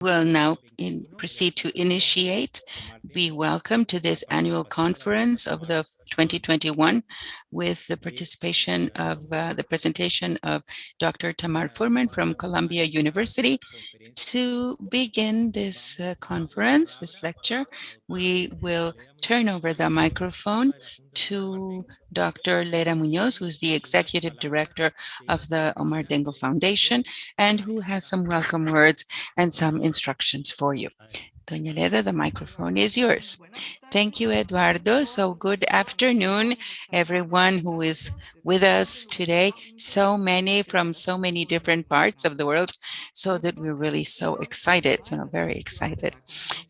We'll now proceed to initiate. Be welcome to this annual conference of the 2021 with the participation of the presentation of Dr. Tamar Fuhrmann from Columbia University. To begin this conference, this lecture, we will turn over the microphone to Dr. Lera Munoz, who is the Executive Director of the Omar Dengo Foundation and who has some welcome words and some instructions for you. Doña Leda, the microphone is yours. Thank you, Eduardo. So good afternoon, everyone who is with us today. So many from so many different parts of the world, so that we're really so excited, very excited.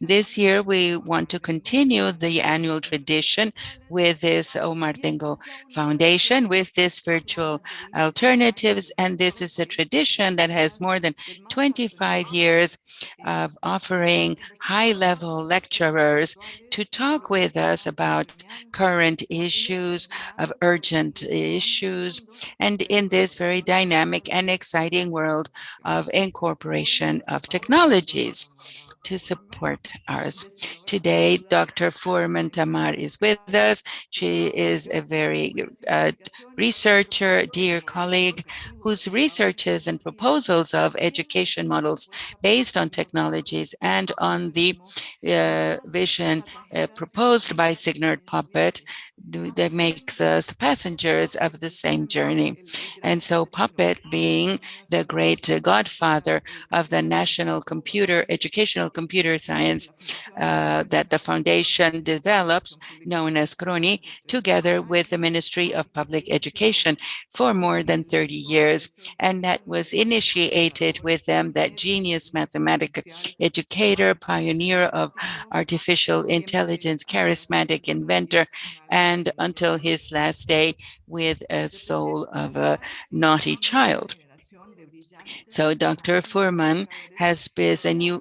This year, we want to continue the annual tradition with this Omar Dengo Foundation, with this virtual alternatives. And this is a tradition that has more than 25 years of offering high-level lecturers to talk with us about current issues, of urgent issues, and in this very dynamic and exciting world of incorporation of technologies to support ours. Today, Dr. Fuhrmann Tamar is with us. She is a very researcher, dear colleague, whose researches and proposals of education models based on technologies and on the vision proposed by Signard Puppet that makes us passengers of the same journey. And so Puppet being the great godfather of the national educational computer science that the foundation develops, known as CRONI, together with the Ministry of Public Education for more than 30 years. And that was initiated with them, that genius mathematical educator, pioneer of artificial intelligence, charismatic inventor, and until his last day with a soul of a naughty child. So Dr. Fuhrmann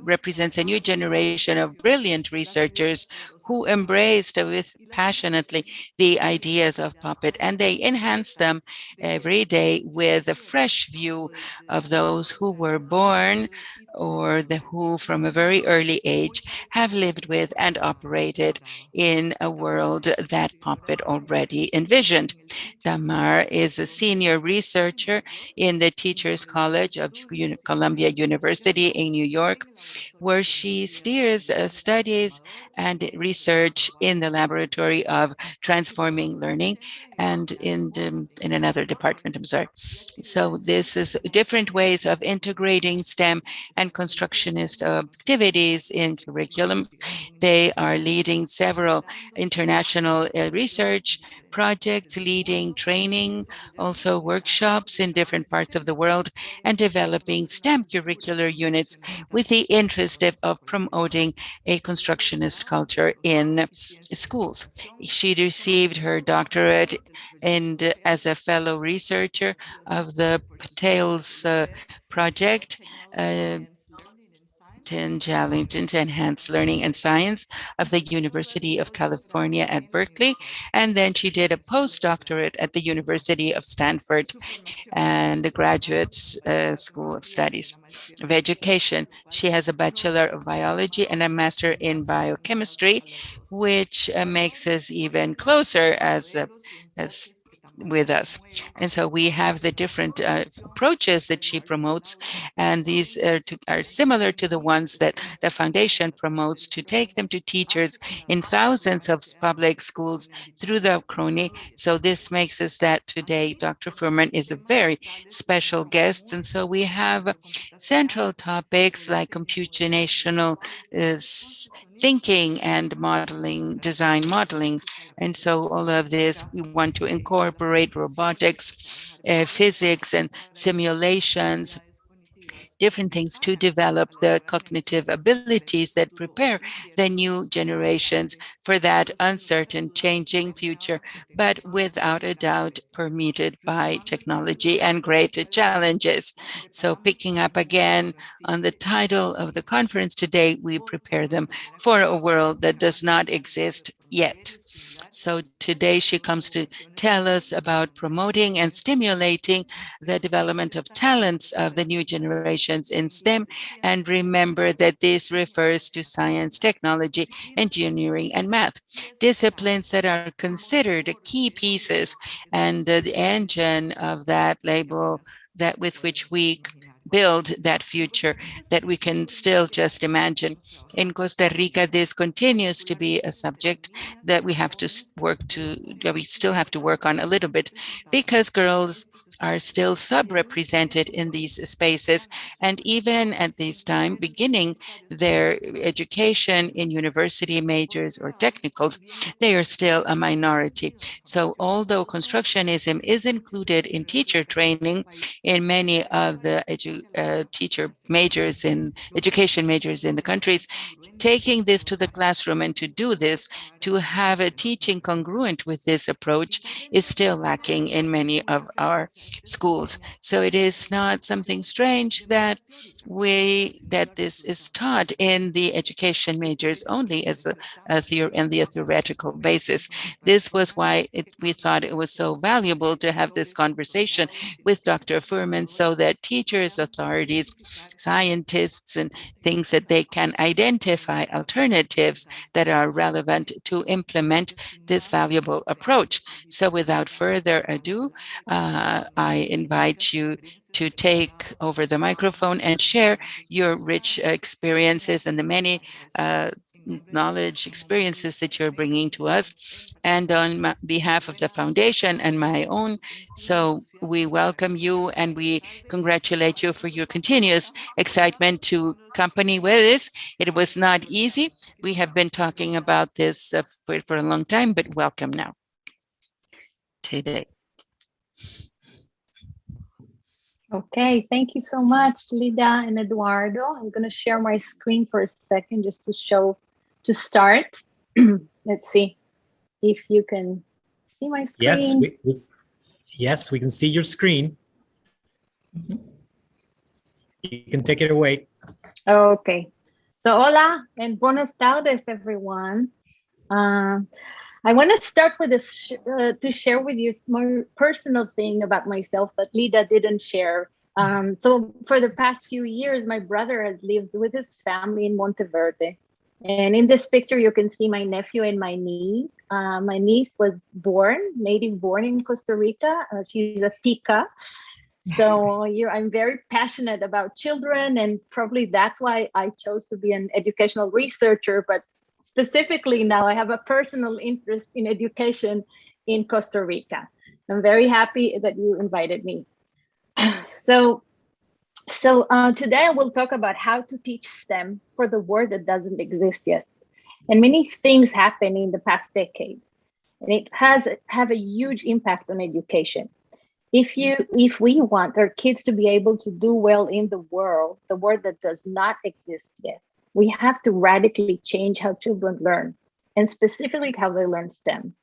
represents a new generation of brilliant researchers who embraced with passionately the ideas of Puppet, and they enhance them every day with a fresh view of those who were born or who from a very early age have lived with and operated in a world that Puppet already envisioned. Tamar is a senior researcher in the Teachers College of Columbia University in New York, where she steers studies and research in the laboratory of transforming learning and in another department, I'm sorry. So this is different ways of integrating STEM and constructionist activities in curriculum. They are leading several international research projects, leading training, also workshops in different parts of the world, and developing STEM curricular units with the interest of promoting a constructionist culture in schools. She received her doctorate and as a fellow researcher of the Patel's project, to enhance learning and science of the University of California at Berkeley. And then she did a postdoctorate at the University of Stanford and the Graduate School of Studies of Education. She has a Bachelor of Biology and a Master in Biochemistry, which makes us even closer as with us. And so we have the different approaches that she promotes, and these are similar to the ones that the foundation promotes to take them to teachers in thousands of public schools through the CRONI. So this makes us that today Dr. Fuhrmann is a very special guest. And so we have central topics like computational thinking and modeling, design modeling. And so all of this, we want to incorporate robotics, physics and simulations, different things to develop the cognitive abilities that prepare the new generations for that uncertain, changing future, but without a doubt permeated by technology and great challenges. So picking up again on the title of the conference today, we prepare them for a world that does not exist yet. So today she comes to tell us about promoting and stimulating the development of talents of the new generations in STEM. And remember that this refers to science, technology, engineering, and math, disciplines that are considered key pieces and the engine of that label that with which we build that future that we can still just imagine. In Costa Rica, this continues to be a subject that we have to that we still have to work on a little bit, because girls are still subrepresented in these spaces. And even at this time, beginning their education in university majors or technicals, they are still a minority. So although constructionism is included in teacher training in many of the teacher majors in education majors in the countries, taking this to the classroom and to do this, to have a teaching congruent with this approach is still lacking in many of our schools. So it is not something strange that this is taught in the education majors only as a theoretical basis. This was why we thought it was so valuable to have this conversation with Dr. Fuhrmann, so that teachers, authorities, scientists, and things that they can identify alternatives that are relevant to implement this valuable approach. So without further ado, I invite you to take over the microphone and share your rich experiences and the many knowledge, experiences that you're bringing to us, and on behalf of the foundation and my own. So we welcome you and we congratulate you for your continuous excitement to accompany with this. It was not easy. We have been talking about this for a long time, but welcome now today. Okay, thank you so much, Lida and Eduardo. I'm going to share my screen for a second just to start. Let's see if you can see my screen. Yes, we can see your screen. You can take it away. Okay. So hola and buenas tardes, everyone. I want to start with this to share with you a more personal thing about myself that Lida didn't share. So for the past few years, my brother has lived with his family in Monteverde. And in this picture, you can see my nephew and my niece. My niece was native born in Costa Rica. She's a tica. So I'm very passionate about children, and probably that's why I chose to be an educational researcher. But specifically now, I have a personal interest in education in Costa Rica. I'm very happy that you invited me. So today I will talk about how to teach STEM for the world that doesn't exist yet. And many things happened in the past decade, and it have a huge impact on education. If we want our kids to be able to do well in the world that does not exist yet, we have to radically change how children learn, and specifically how they learn STEM.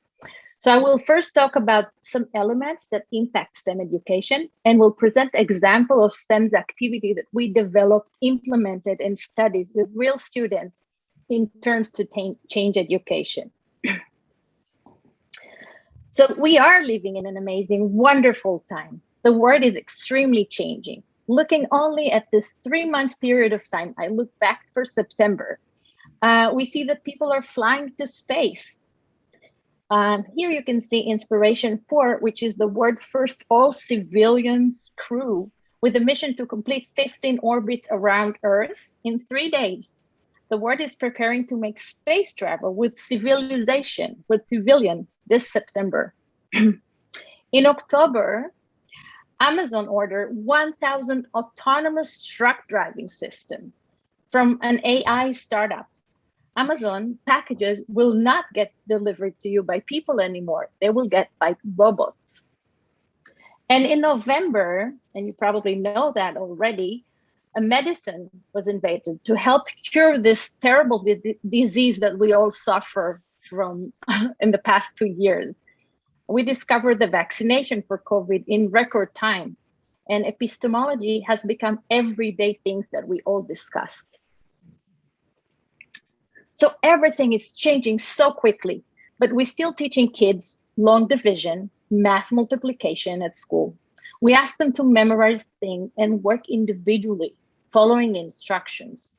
So I will first talk about some elements that impact STEM education, and will present example of STEM's activity that we developed, implemented, and studied with real students in terms to change education. So we are living in an amazing, wonderful time. The world is extremely changing. Looking only at this 3 months period of time, I look back for September, we see that people are flying to space. Here you can see Inspiration 4, which is the world's first all-civilians crew with a mission to complete 15 orbits around Earth in 3 days. The world is preparing to make space travel with civilian this September. In October, Amazon ordered 1,000 autonomous truck driving system from an AI startup. Amazon packages will not get delivered to you by people anymore. They will get by robots. And in November, and you probably know that already, a medicine was invented to help cure this terrible disease that we all suffer from in the past 2 years. We discovered the vaccination for COVID in record time, and epistemology has become everyday things that we all discussed. So everything is changing so quickly. But we're still teaching kids long division, math multiplication at school. We ask them to memorize things and work individually, following instructions.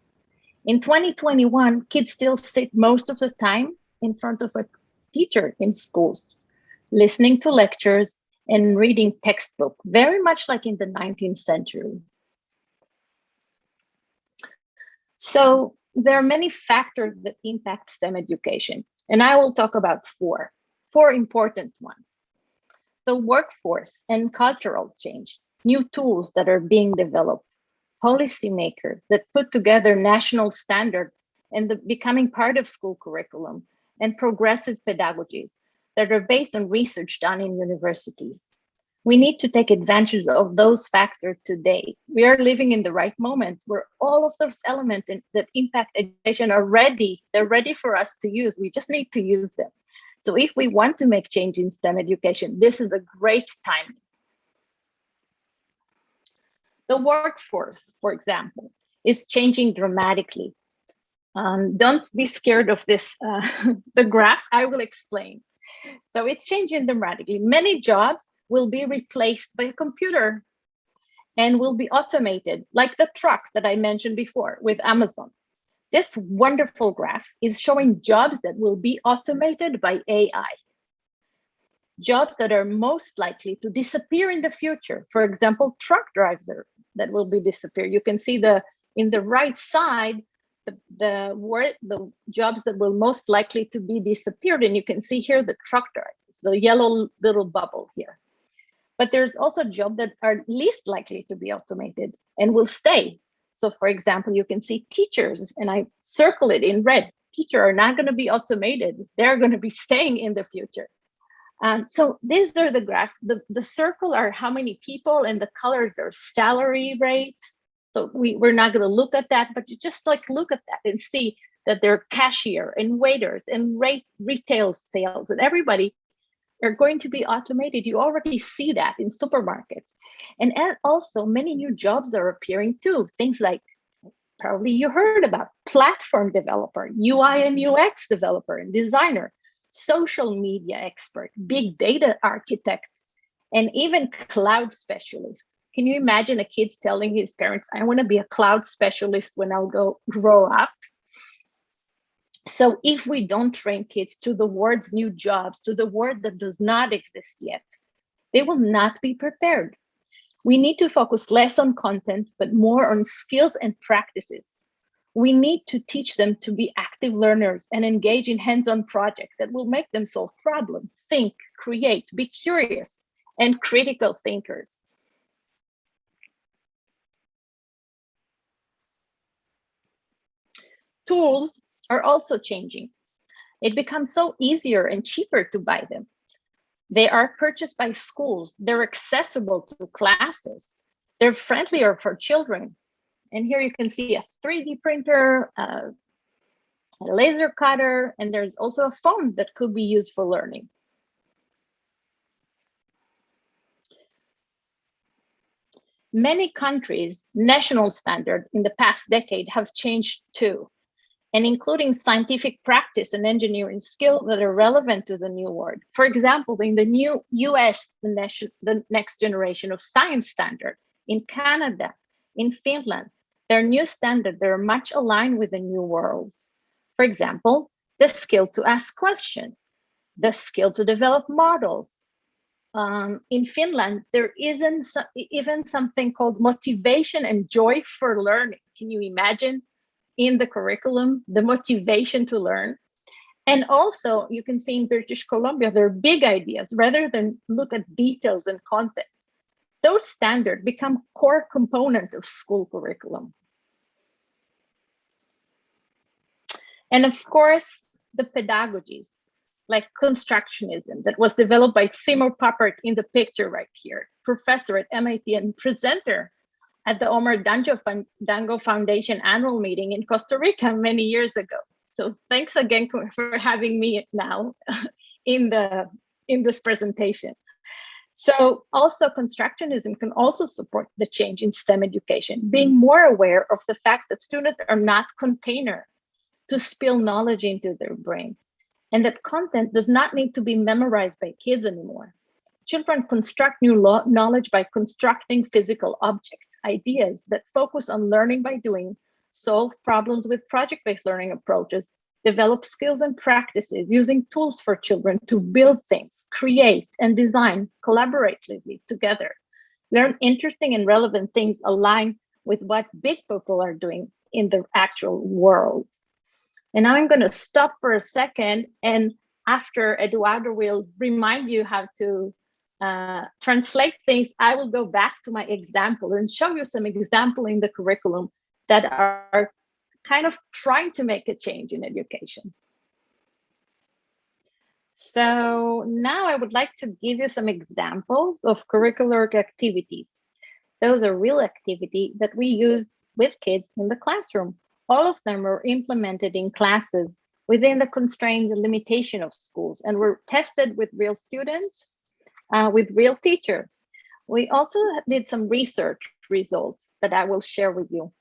In 2021, kids still sit most of the time in front of a teacher in schools, listening to lectures and reading textbook, very much like in the 19th century. So there are many factors that impact STEM education, and I will talk about four important ones. The workforce and cultural change, new tools that are being developed, policymakers that put together national standards and becoming part of school curriculum, and progressive pedagogies that are based on research done in universities. We need to take advantage of those factors today. We are living in the right moment where all of those elements that impact education are ready. They're ready for us to use. We just need to use them. So if we want to make change in STEM education, this is a great time. The workforce, for example, is changing dramatically. Don't be scared of this, the graph, I will explain. So it's changing dramatically. Many jobs will be replaced by a computer and will be automated, like the truck that I mentioned before with Amazon. This wonderful graph is showing jobs that will be automated by AI. Jobs that are most likely to disappear in the future. For example, truck driver that will be disappear. You can see in the right side, the jobs that will most likely to be disappeared. And you can see here the truck drivers, the yellow little bubble here. But there's also jobs that are least likely to be automated and will stay. So for example, you can see teachers, and I circle it in red. Teachers are not going to be automated. They're going to be staying in the future. So these are the graphs. The circle are how many people, and the colors are salary rates. So we're not going to look at that, but you just like look at that and see that there are cashier and waiters and retail sales, and everybody are going to be automated. You already see that in supermarkets. And also many new jobs are appearing too. Things like, probably you heard about, platform developer, UI and UX developer and designer, social media expert, big data architect, and even cloud specialist. Can you imagine a kid telling his parents, I want to be a cloud specialist when I'll grow up? So if we don't train kids to the words new jobs, to the word that does not exist yet, they will not be prepared. We need to focus less on content, but more on skills and practices. We need to teach them to be active learners and engage in hands-on projects that will make them solve problems, think, create, be curious, and critical thinkers. Tools are also changing. It becomes so easier and cheaper to buy them. They are purchased by schools. They're accessible to classes. They're friendlier for children. And here you can see a 3D printer, a laser cutter, and there's also a phone that could be used for learning. Many countries' national standards in the past decade have changed too, and including scientific practice and engineering skills that are relevant to the new world. For example, in the new US, the next generation of science standard, in Canada, in Finland, there are new standards that are much aligned with the new world. For example, the skill to ask questions, the skill to develop models. In Finland, there isn't even something called motivation and joy for learning. Can you imagine? In the curriculum, the motivation to learn. And also you can see in British Columbia, there are big ideas rather than look at details and content. Those standards become core component of school curriculum. And of course, the pedagogies like constructionism that was developed by Seymour Papert in the picture right here, professor at MIT and presenter at the Omar Dengo Foundation annual meeting in Costa Rica many years ago. So thanks again for having me now in this presentation. So also constructionism can also support the change in STEM education, being more aware of the fact that students are not container to spill knowledge into their brain. and that content does not need to be memorized by kids anymore. Children construct new knowledge by constructing physical objects, ideas that focus on learning by doing, solve problems with project-based learning approaches, develop skills and practices using tools for children to build things, create and design collaboratively together, learn interesting and relevant things aligned with what big people are doing in the actual world. And now I'm going to stop for a second, and after Eduardo will remind you how to translate things, I will go back to my example and show you some example in the curriculum that are kind of trying to make a change in education. So now I would like to give you some examples of curricular activities. Those are real activities that we use with kids in the classroom. All of them are implemented in classes within the constraints and limitation of schools, and were tested with real students, with real teachers. We also did some research results that I will share with you.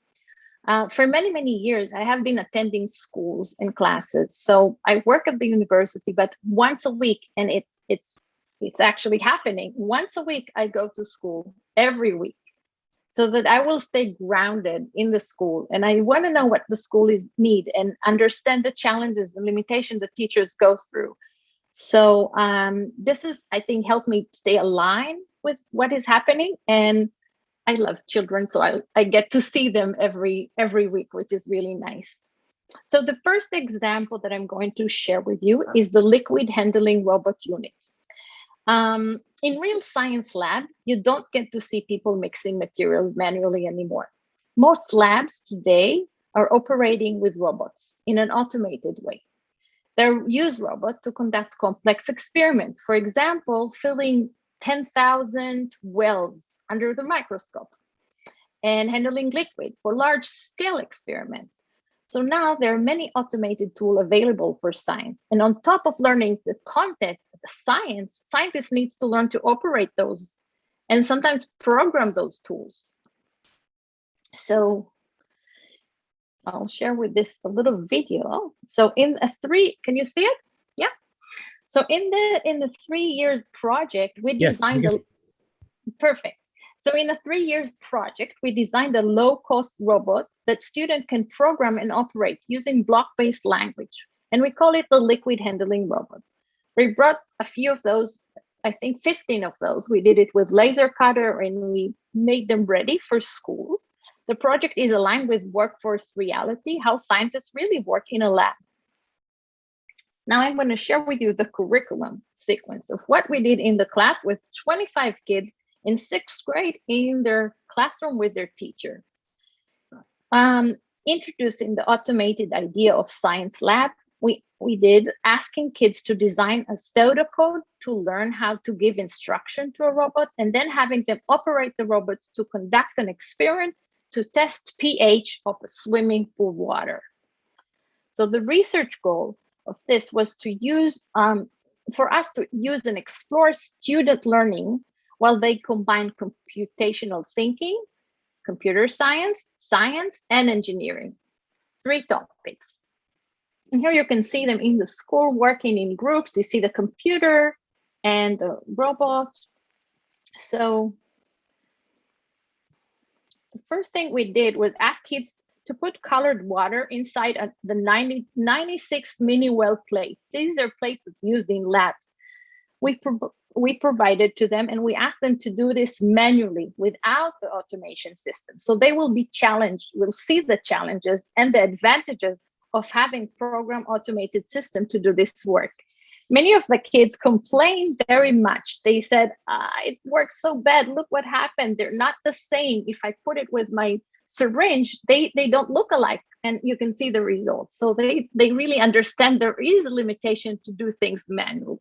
For many, many years, I have been attending schools and classes. So I work at the university, but once a week, and it's actually happening. Once a week, I go to school every week so that I will stay grounded in the school. And I want to know what the school need and understand the challenges, the limitations the teachers go through. So this is, I think, helped me stay aligned with what is happening. And I love children, so I get to see them every week, which is really nice. So the first example that I'm going to share with you is the liquid handling robot unit. In real science lab, you don't get to see people mixing materials manually anymore. Most labs today are operating with robots in an automated way. They use robots to conduct complex experiments. For example, filling 10,000 wells under the microscope and handling liquid for large-scale experiments. So now there are many automated tools available for science. And on top of learning the content, the science, scientists need to learn to operate those and sometimes program those tools. So I'll share with this a little video. So in a can you see it? Yeah. So in the 3 years project, we designed perfect. So in a 3 years project, we designed a low-cost robot that students can program and operate using block-based language. And we call it the liquid handling robot. We brought a few of those, I think 15 of those. We did it with laser cutter and we made them ready for school. The project is aligned with workforce reality, how scientists really work in a lab. Now I'm going to share with you the curriculum sequence of what we did in the class with 25 kids in 6th grade in their classroom with their teacher. Introducing the automated idea of science lab, we did asking kids to design a pseudocode to learn how to give instruction to a robot, and then having them operate the robots to conduct an experiment to test pH of a swimming pool water. So the research goal of this was to use, for us to use and explore student learning while they combine computational thinking, computer science, science, and engineering. 3 topics. And here you can see them in the school working in groups. You see the computer and the robot. So the first thing we did was ask kids to put colored water inside the 96 mini well plates. These are plates used in labs. We provided to them, and we asked them to do this manually without the automation system. So they will be challenged, will see the challenges and the advantages of having program automated system to do this work. Many of the kids complained very much. They said, it works so bad. Look what happened. They're not the same. If I put it with my syringe, they don't look alike. And you can see the results. So they really understand there is a limitation to do things manually.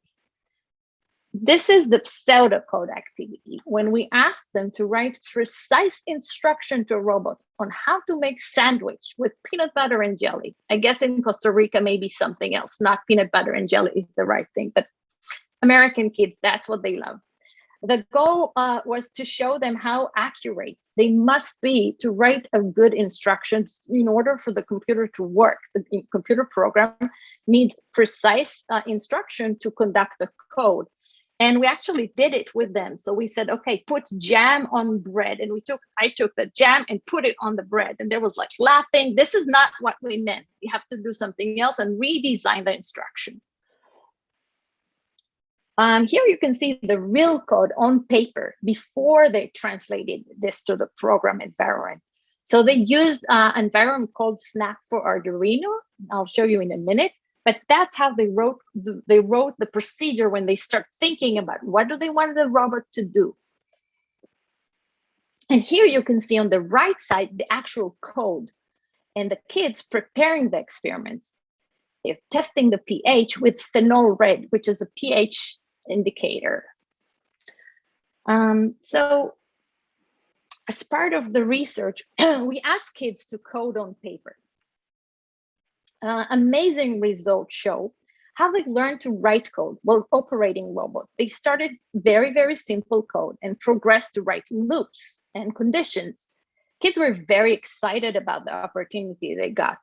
This is the pseudocode activity, when we ask them to write precise instruction to a robot on how to make sandwich with peanut butter and jelly. I guess in Costa Rica, maybe something else, not peanut butter and jelly is the right thing, but American kids, that's what they love. The goal was to show them how accurate they must be to write a good instructions in order for the computer to work. The computer program needs precise instruction to conduct the code. And we actually did it with them. So we said, okay, put jam on bread. And I took the jam and put it on the bread. And there was like laughing. This is not what we meant. We have to do something else and redesign the instruction. Here you can see the real code on paper before they translated this to the program environment. So they used an environment called Snap for Arduino. I'll show you in a minute, but that's how they wrote the procedure when they start thinking about what do they want the robot to do. And here you can see on the right side, the actual code and the kids preparing the experiments. They're testing the pH with phenol red, which is a pH indicator. So as part of the research, we asked kids to code on paper. Amazing results show how they learn to write code while operating robots. They started very, very simple code and progressed to write loops and conditions. Kids were very excited about the opportunity they got.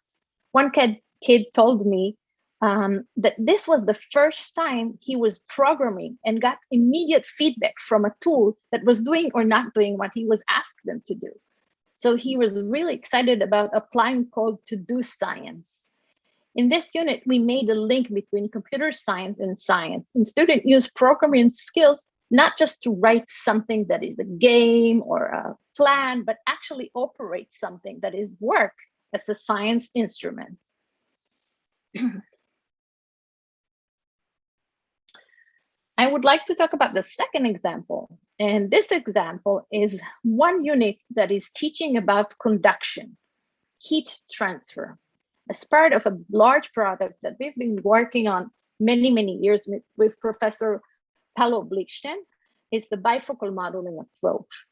One kid told me that this was the first time he was programming and got immediate feedback from a tool that was doing or not doing what he was asked them to do. So he was really excited about applying code to do science. In this unit, we made a link between computer science and science. And students use programming skills not just to write something that is a game or a plan, but actually operate something that is work as a science instrument. I would like to talk about the second example. And this example is one unit that is teaching about conduction, heat transfer, as part of a large project that we've been working on many, many years with Professor Paulo Blichten. It's the bifocal modeling approach.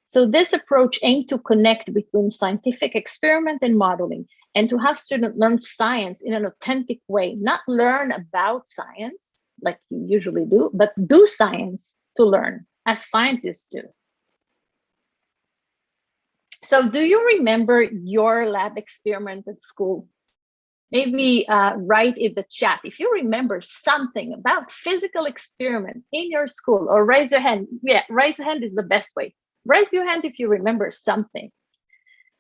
So this approach aimed to connect between scientific experiment and modeling, and to have students learn science in an authentic way, not learn about science like you usually do, but do science to learn, as scientists do. So do you remember your lab experiment at school? Maybe write in the chat if you remember something about physical experiment in your school, or raise your hand. Yeah, raise your hand is the best way. Raise your hand if you remember something.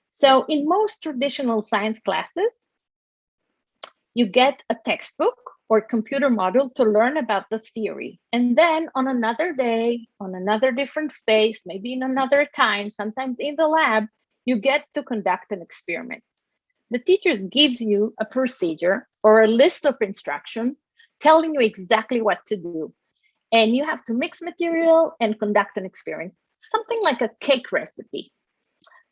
So in most traditional science classes, you get a textbook or computer model to learn about the theory. And then on another day, on another different space, maybe in another time, sometimes in the lab, you get to conduct an experiment. The teacher gives you a procedure or a list of instructions telling you exactly what to do. And you have to mix material and conduct an experiment, something like a cake recipe.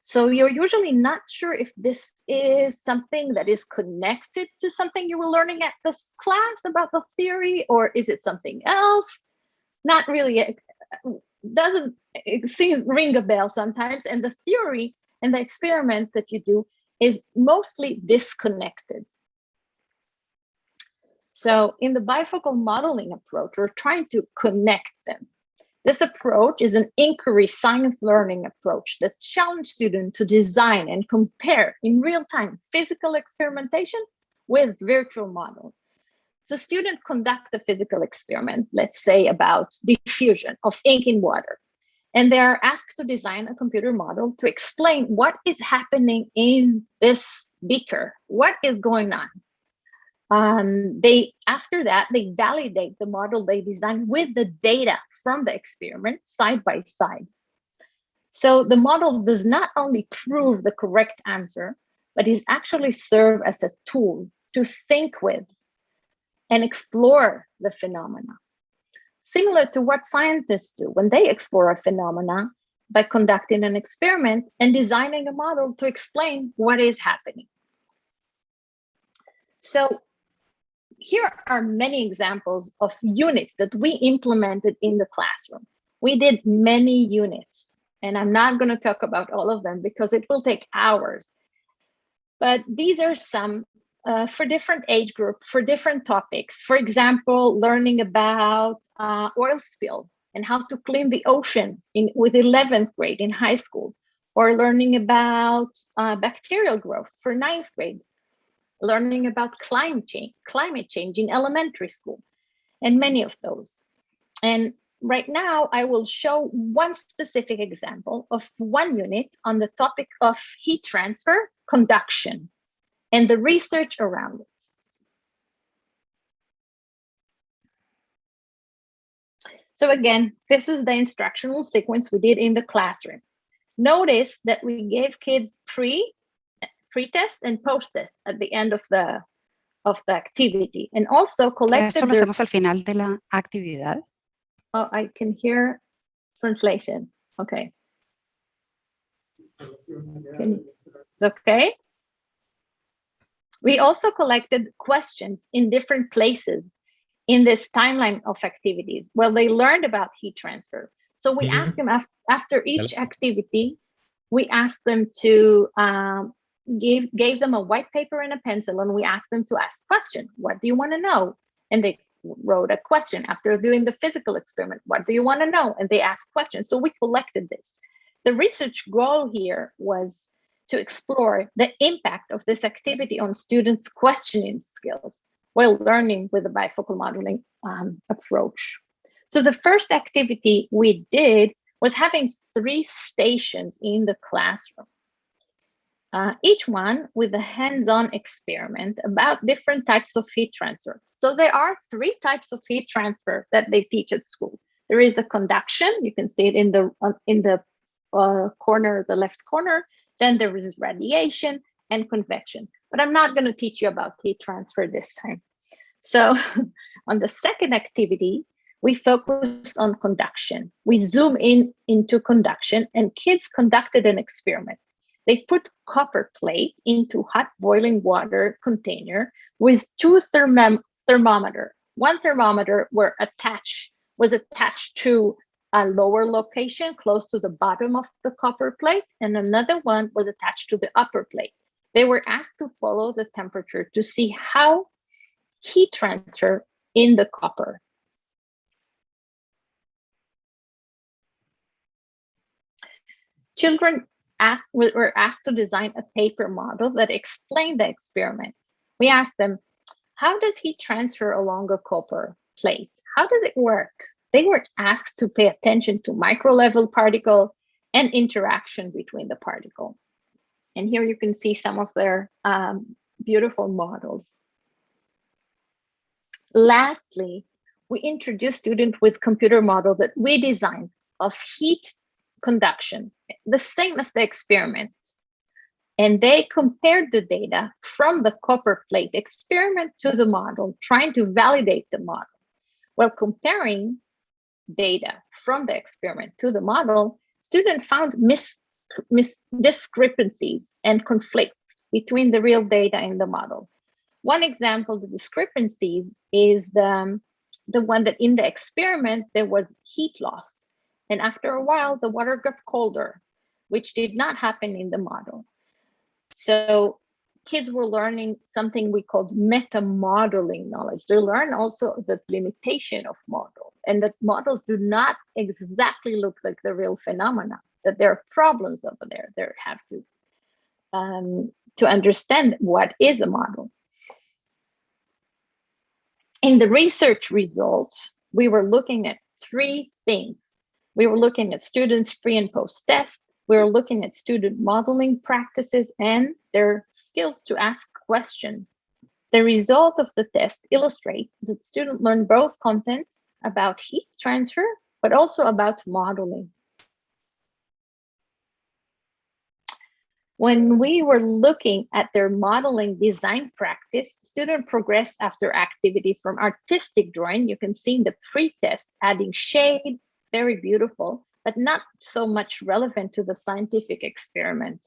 So you're usually not sure if this is something that is connected to something you were learning at this class about the theory, or is it something else? Not really, doesn't ring a bell sometimes. And the theory and the experiment that you do is mostly disconnected. So in the bifocal modeling approach, we're trying to connect them. This approach is an inquiry science learning approach that challenges students to design and compare in real time physical experimentation with virtual models. So students conduct a physical experiment, let's say about diffusion of ink in water, and they are asked to design a computer model to explain what is happening in this beaker, what is going on. After that, they validate the model they designed with the data from the experiment side by side. So the model does not only prove the correct answer, but is actually serve as a tool to think with and explore the phenomena. Similar to what scientists do when they explore a phenomena by conducting an experiment and designing a model to explain what is happening. So here are many examples of units that we implemented in the classroom. We did many units, and I'm not going to talk about all of them because it will take hours. But these are some for different age group, for different topics. For example, learning about oil spill and how to clean the ocean with 11th grade in high school, or learning about bacterial growth for 9th grade, learning about climate change in elementary school, and many of those. And right now, I will show one specific example of one unit on the topic of heat transfer conduction and the research around it. So again, this is the instructional sequence we did in the classroom. Notice that we gave kids pre-test and post-test at the end of the activity, and also collected Esto lo hacemos al final de la actividad. Oh, I can hear translation. Okay. Okay. We also collected questions in different places in this timeline of activities. Well, they learned about heat transfer. So we asked them after each activity, we asked them to gave them a white paper and a pencil, and we asked them to ask questions. What do you want to know? And they wrote a question. After doing the physical experiment, what do you want to know? And they asked questions. So we collected this. The research goal here was to explore the impact of this activity on students' questioning skills while learning with a bifocal modeling approach. So the first activity we did was having 3 stations in the classroom, each one with a hands-on experiment about different types of heat transfer. So there are 3 types of heat transfer that they teach at school. There is a conduction, you can see it in the corner, the left corner. Then there is radiation and convection. But I'm not going to teach you about heat transfer this time. So on the second activity, we focused on conduction. We zoom into conduction, and kids conducted an experiment. They put copper plate into hot boiling water container with 2 thermometers. One thermometer was attached to a lower location close to the bottom of the copper plate, and another one was attached to the upper plate. They were asked to follow the temperature to see how heat transfer in the copper. Children were asked to design a paper model that explained the experiment. We asked them, how does heat transfer along a copper plate? How does it work? They were asked to pay attention to micro-level particle and interaction between the particle. And here you can see some of their beautiful models. Lastly, we introduced students with computer model that we designed of heat conduction, the same as the experiment. And they compared the data from the copper plate experiment to the model, trying to validate the model. While comparing data from the experiment to the model, students found discrepancies and conflicts between the real data and the model. One example, the discrepancies is the one that in the experiment, there was heat loss. And after a while, the water got colder, which did not happen in the model. So kids were learning something we called meta-modeling knowledge. They learn also the limitation of models, and that models do not exactly look like the real phenomena, that there are problems over there. They have to understand what is a model. In the research results, we were looking at 3 things. We were looking at students' pre and post test. We were looking at student modeling practices and their skills to ask questions. The result of the test illustrates that students learn both content about heat transfer, but also about modeling. When we were looking at their modeling design practice, students progressed after activity from artistic drawing. You can see in the pre-test, adding shade, very beautiful, but not so much relevant to the scientific experiment.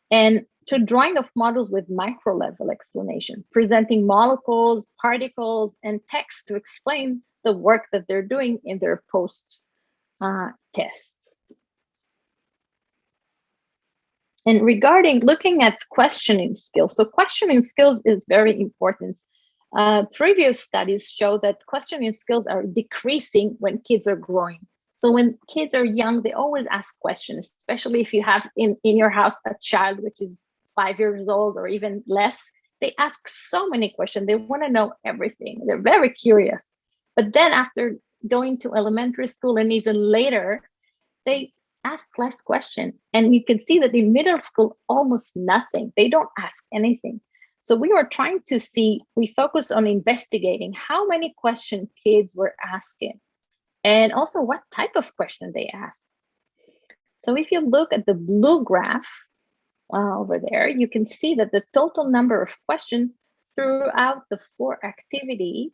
And to drawing of models with micro-level explanation, presenting molecules, particles, and text to explain the work that they're doing in their post-test. And regarding looking at questioning skills, so questioning skills is very important. Previous studies show that questioning skills are decreasing when kids are growing. So when kids are young, they always ask questions, especially if you have in your house a child which is 5 years old or even less. They ask so many questions. They want to know everything. They're very curious. But then after going to elementary school and even later, they ask less questions. And you can see that in middle school, almost nothing. They don't ask anything. So we were trying to see, we focused on investigating how many questions kids were asking and also what type of question they asked. So if you look at the blue graph over there, you can see that the total number of questions throughout the 4 activity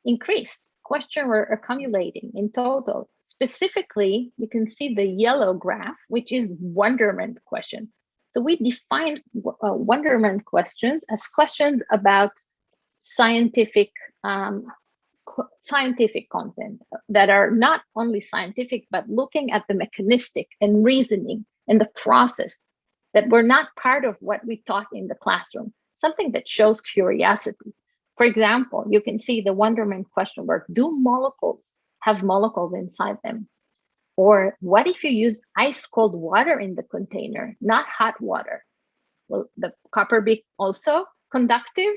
increased. Questions were accumulating in total. Specifically, you can see the yellow graph, which is wonderment question. So we defined wonderment questions as questions about scientific content that are not only scientific, but looking at the mechanistic and reasoning and the process that were not part of what we taught in the classroom, something that shows curiosity. For example, you can see the wonderment question where do molecules have molecules inside them? Or what if you use ice cold water in the container, not hot water? Will the copper be also conductive?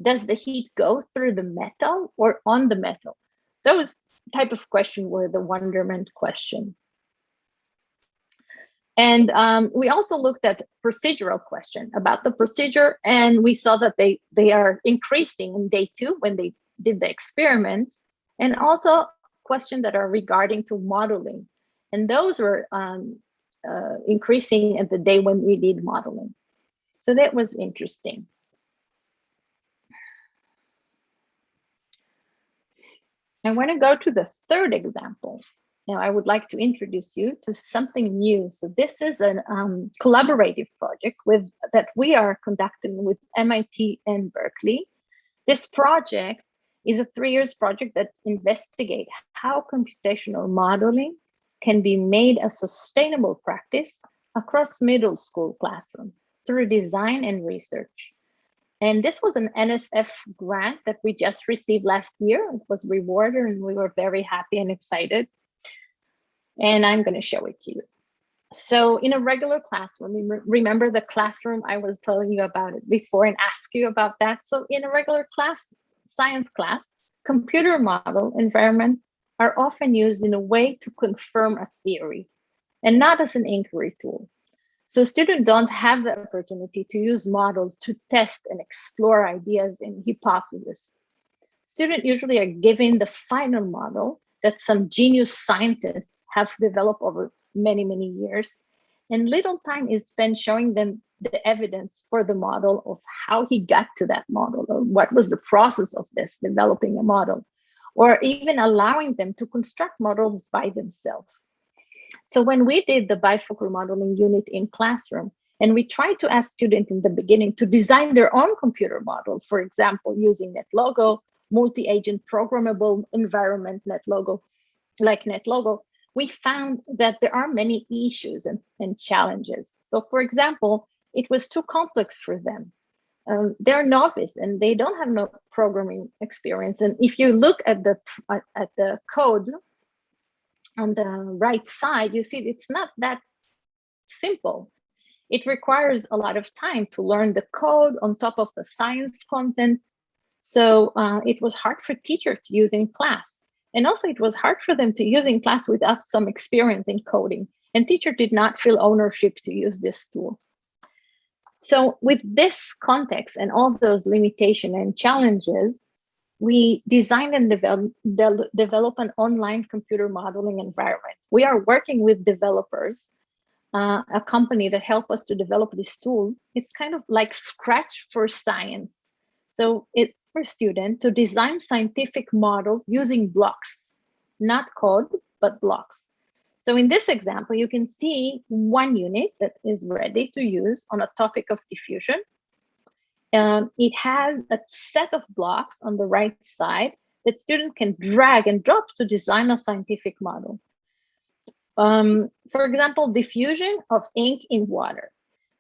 Does the heat go through the metal or on the metal? Those type of questions were the wonderment question. And we also looked at procedural question about the procedure, and we saw that they are increasing in day 2 when they did the experiment, and also questions that are regarding to modeling. And those were increasing at the day when we did modeling. So that was interesting. I want to go to the third example. Now, I would like to introduce you to something new. So this is a collaborative project that we are conducting with MIT and Berkeley. This project is a 3-year project that investigates how computational modeling can be made a sustainable practice across middle school classroom through design and research. And this was an NSF grant that we just received last year. It was rewarded and we were very happy and excited. And I'm going to show it to you. So in a regular classroom, remember the classroom I was telling you about it before and ask you about that. So in a regular class, science class, computer model environment are often used in a way to confirm a theory and not as an inquiry tool. So students don't have the opportunity to use models to test and explore ideas and hypotheses. Students usually are given the final model that some genius scientists have developed over many, many years. And little time is spent showing them the evidence for the model of how he got to that model, or what was the process of this, developing a model, or even allowing them to construct models by themselves. So when we did the bifocal modeling unit in classroom, and we tried to ask students in the beginning to design their own computer model, for example, using NetLogo, multi-agent programmable environment NetLogo, like NetLogo, we found that there are many issues and challenges. So for example, it was too complex for them. They're novice and they don't have no programming experience. And if you look at the code on the right side, you see it's not that simple. It requires a lot of time to learn the code on top of the science content. So it was hard for teachers to use in class. And also it was hard for them to use in class without some experience in coding. And teacher did not feel ownership to use this tool. So with this context and all those limitations and challenges, we designed and develop an online computer modeling environment. We are working with developers, a company that helped us to develop this tool. It's kind of like Scratch for science. So it's for students to design scientific models using blocks, not code, but blocks. So in this example, you can see one unit that is ready to use on a topic of diffusion. It has a set of blocks on the right side that students can drag and drop to design a scientific model. For example, diffusion of ink in water.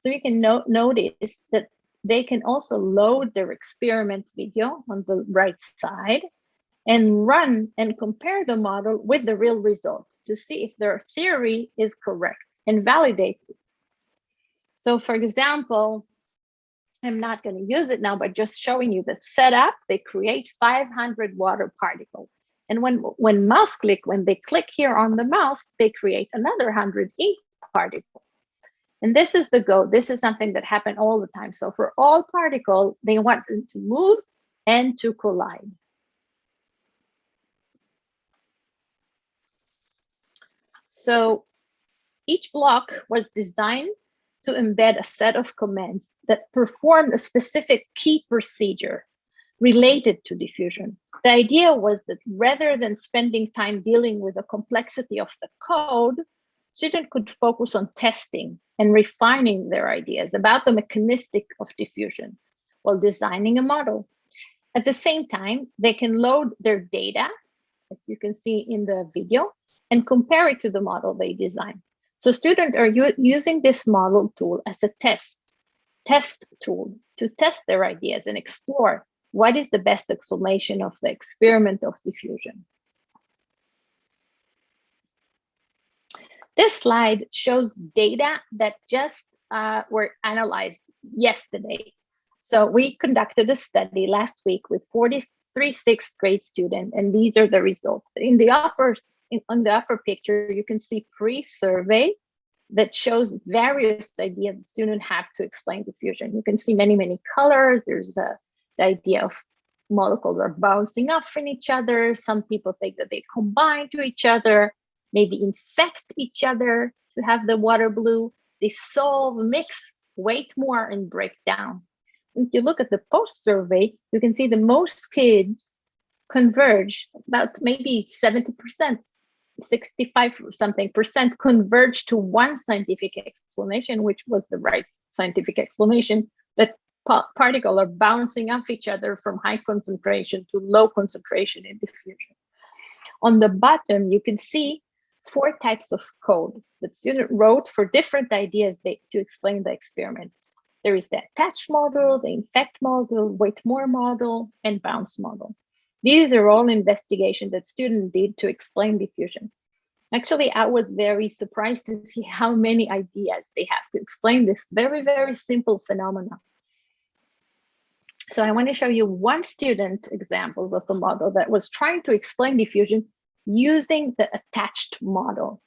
So you can notice that they can also load their experiment video on the right side. and run and compare the model with the real result to see if their theory is correct and validate it. So for example, I'm not going to use it now, but just showing you the setup, they create 500 water particles. And when they click here on the mouse, they create another 100 ink particles. And this is the go. This is something that happened all the time. So for all particles, they want them to move and to collide. So each block was designed to embed a set of commands that performed a specific key procedure related to diffusion. The idea was that rather than spending time dealing with the complexity of the code, students could focus on testing and refining their ideas about the mechanistic of diffusion while designing a model. At the same time, they can load their data, as you can see in the video, and compare it to the model they designed. So students are using this model tool as a test tool to test their ideas and explore what is the best explanation of the experiment of diffusion. This slide shows data that just were analyzed yesterday. So we conducted a study last week with 43 sixth grade students, and these are the results. On the upper picture, you can see pre-survey that shows various ideas that students have to explain diffusion. You can see many, many colors. There's the idea of molecules are bouncing off from each other. Some people think that they combine to each other, maybe infect each other to have the water blue, dissolve, mix, weight more, and break down. If you look at the post-survey, you can see the most kids converge, about maybe 70%, 65% converge to one scientific explanation, which was the right scientific explanation, that particles are bouncing off each other from high concentration to low concentration in diffusion. On the bottom, you can see 4 types of code that students wrote for different ideas to explain the experiment. There is the attach model, the infect model, wait more model, and bounce model. These are all investigations that students did to explain diffusion. Actually, I was very surprised to see how many ideas they have to explain this very, very simple phenomenon. So I want to show you one student examples of a model that was trying to explain diffusion using the attached model.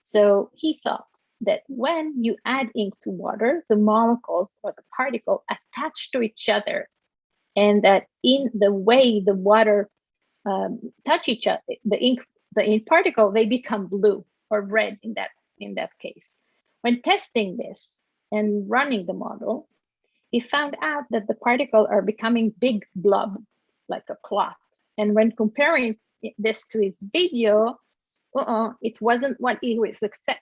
So he thought that when you add ink to water, the molecules or the particle attach to each other, and that in the way the water touch each other, the ink particle, they become blue or red in that case. When testing this and running the model, he found out that the particles are becoming big blob, like a clot. And when comparing this to his video, it wasn't what he was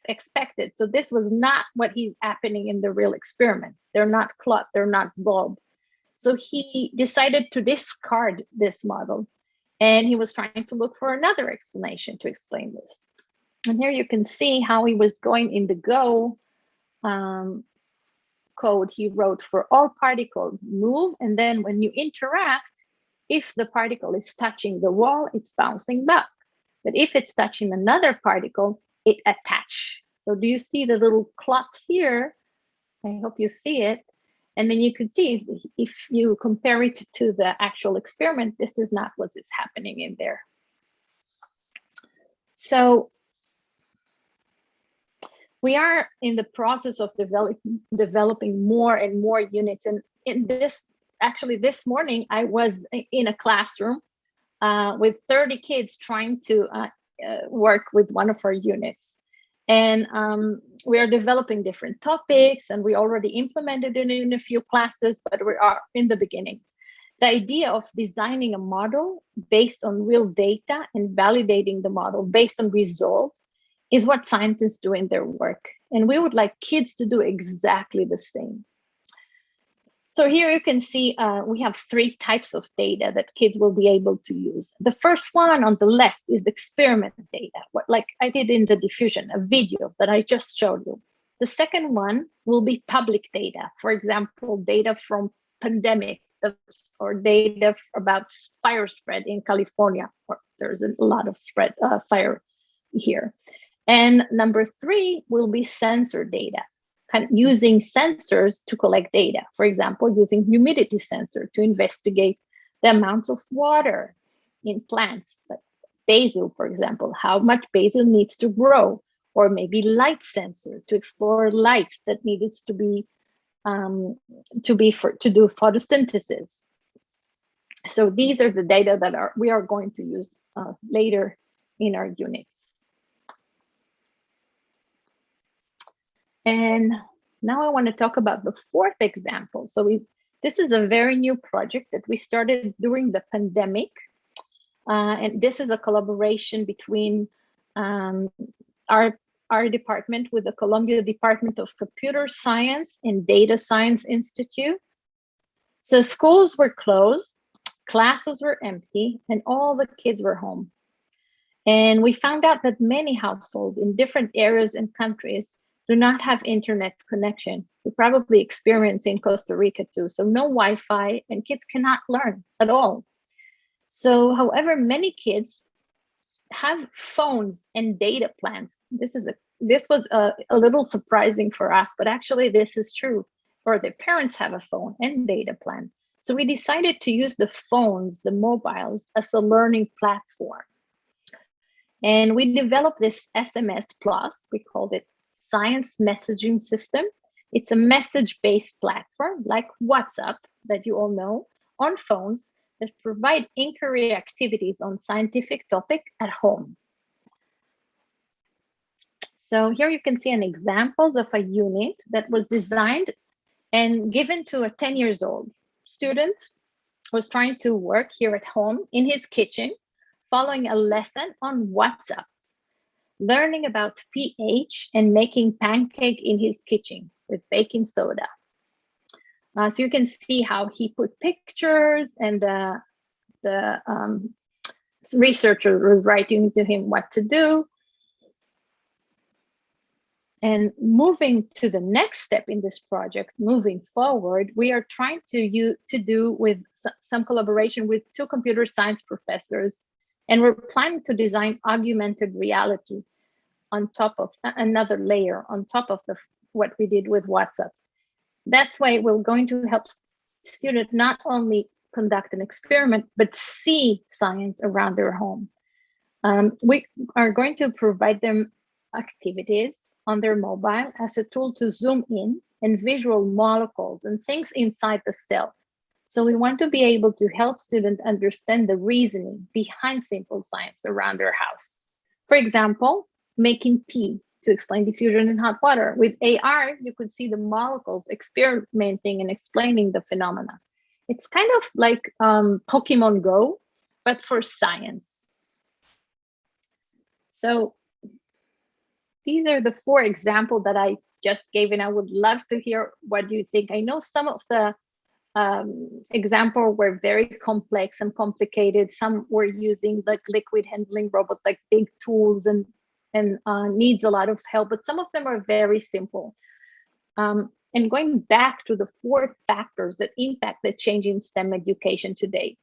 expected. So this was not what is happening in the real experiment. They're not clot, they're not bulb. So he decided to discard this model, and he was trying to look for another explanation to explain this. And here you can see how he was going in the Go code he wrote for all particles move, and then when you interact, if the particle is touching the wall, it's bouncing back. But if it's touching another particle, it attach. So do you see the little clot here? I hope you see it. And then you can see if you compare it to the actual experiment, this is not what is happening in there. So we are in the process of developing more and more units. And in this, actually this morning, I was in a classroom with 30 kids trying to work with one of our units. And we are developing different topics, and we already implemented it in a few classes, but we are in the beginning. The idea of designing a model based on real data and validating the model based on results is what scientists do in their work. And we would like kids to do exactly the same. So here you can see we have 3 types of data that kids will be able to use. The first one on the left is the experiment data, like I did in the diffusion, a video that I just showed you. The second one will be public data. For example, data from pandemic or data about fire spread in California, or there's a lot of fire here. And number 3 will be sensor data, using sensors to collect data. For example, using humidity sensor to investigate the amounts of water in plants, like basil, for example, how much basil needs to grow, or maybe light sensor to explore light that needs to be to do photosynthesis. So these are the data that we are going to use later in our units. And now I want to talk about the 4th example. So this is a very new project that we started during the pandemic. And this is a collaboration between our department with the Columbia Department of Computer Science and Data Science Institute. So schools were closed, classes were empty, and all the kids were home. And we found out that many households in different areas and countries do not have internet connection. We probably experience in Costa Rica too. So no Wi-Fi, and kids cannot learn at all. So, however, many kids have phones and data plans. This was a little surprising for us, but actually this is true. Or their parents have a phone and data plan. So we decided to use the phones, the mobiles, as a learning platform. And we developed this SMS Plus. We called it Science Messaging System. It's a message-based platform like WhatsApp that you all know on phones that provide inquiry activities on scientific topic at home. So here you can see an examples of a unit that was designed and given to a 10 years old student who was trying to work here at home in his kitchen, following a lesson on WhatsApp, learning about pH and making pancake in his kitchen with baking soda. So you can see how he put pictures, and the researcher was writing to him what to do. And moving to the next step in this project, moving forward, we are trying to do with some collaboration with 2 computer science professors, and we're planning to design augmented reality on top of another layer on top of what we did with WhatsApp. That's why we're going to help students not only conduct an experiment, but see science around their home. We are going to provide them activities on their mobile as a tool to zoom in and visual molecules and things inside the cell. So we want to be able to help students understand the reasoning behind simple science around their house. For example, making tea to explain diffusion in hot water. With AR, you could see the molecules experimenting and explaining the phenomena. It's kind of like Pokemon Go, but for science. So these are the 4 examples that I just gave, and I would love to hear what you think. I know some of the examples were very complex and complicated. Some were using like liquid handling robots, like big tools, and needs a lot of help, but some of them are very simple. And going back to the 4 factors that impact the change in STEM education today,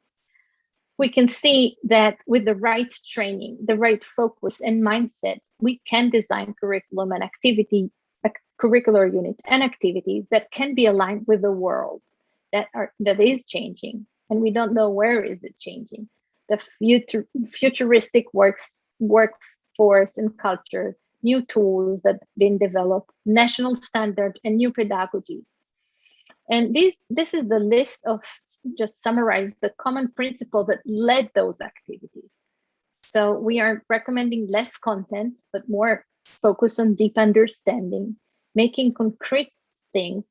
we can see that with the right training, the right focus and mindset, we can design curriculum and curricular units and activities that can be aligned with the world that is changing, and we don't know where is it changing. The futuristic workforce and culture, new tools that have been developed, national standard, and new pedagogies. And this is the list of, just summarize the common principle that led those activities. So we are recommending less content, but more focus on deep understanding, making concrete things,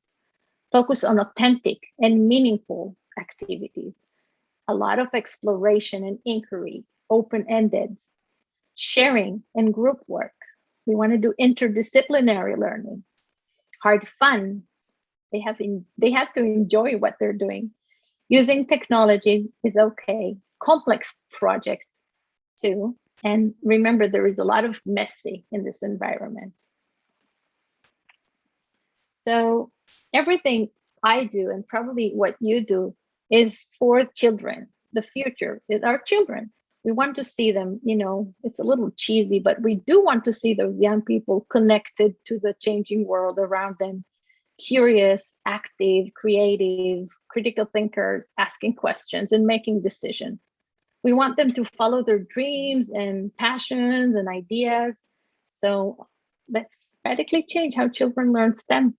focus on authentic and meaningful activities, a lot of exploration and inquiry, open-ended, sharing and group work. We want to do interdisciplinary learning, hard fun. They have to enjoy what they're doing. Using technology is okay. Complex projects too. And remember, there is a lot of messy in this environment. So everything I do, and probably what you do, is for children. The future is our children. We want to see them, it's a little cheesy, but we do want to see those young people connected to the changing world around them, curious, active, creative, critical thinkers, asking questions and making decisions. We want them to follow their dreams and passions and ideas. So let's radically change how children learn STEM.